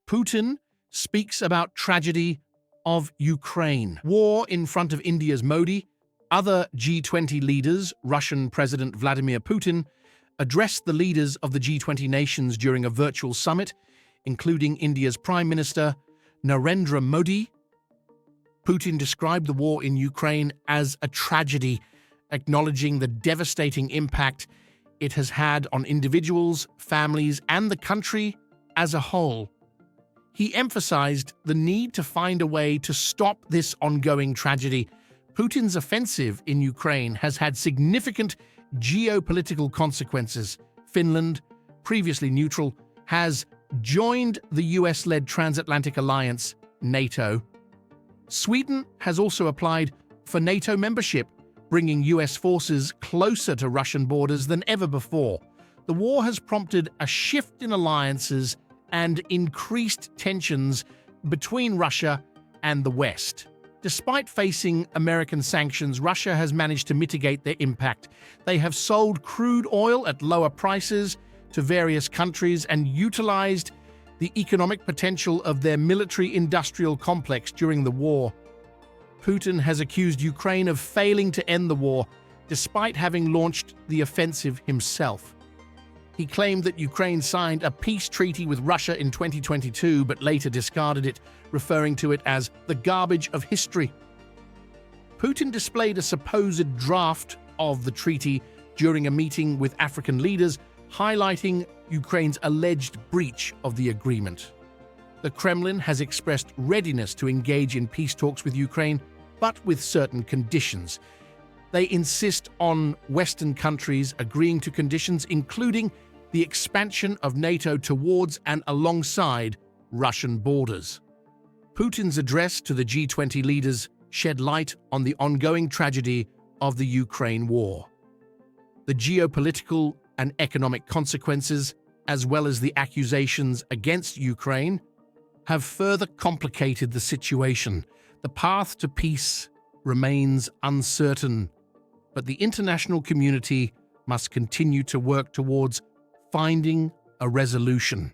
Putin speaks about tragedy of Ukraine. War in front of India's Modi. Other G20 leaders, Russian President Vladimir Putin, addressed the leaders of the G20 nations during a virtual summit, including India's Prime Minister Narendra Modi. Putin described the war in Ukraine as a tragedy, acknowledging the devastating impact it has had on individuals, families, and the country as a whole. He emphasized the need to find a way to stop this ongoing tragedy. Putin's offensive in Ukraine has had significant geopolitical consequences. Finland, previously neutral, has joined the US-led transatlantic alliance, NATO. Sweden has also applied for NATO membership, bringing US forces closer to Russian borders than ever before. The war has prompted a shift in alliances and increased tensions between Russia and the West. Despite facing American sanctions, Russia has managed to mitigate their impact. They have sold crude oil at lower prices to various countries and utilized the economic potential of their military-industrial complex during the war. Putin has accused Ukraine of failing to end the war, despite having launched the offensive himself. He claimed that Ukraine signed a peace treaty with Russia in 2022, but later discarded it, referring to it as the garbage of history. Putin displayed a supposed draft of the treaty during a meeting with African leaders, highlighting Ukraine's alleged breach of the agreement. The Kremlin has expressed readiness to engage in peace talks with Ukraine, but with certain conditions. They insist on Western countries agreeing to conditions including the expansion of NATO towards and alongside Russian borders. Putin's address to the G20 leaders shed light on the ongoing tragedy of the Ukraine war. The geopolitical and economic consequences, as well as the accusations against Ukraine, have further complicated the situation. The path to peace remains uncertain, but the international community must continue to work towards finding a resolution.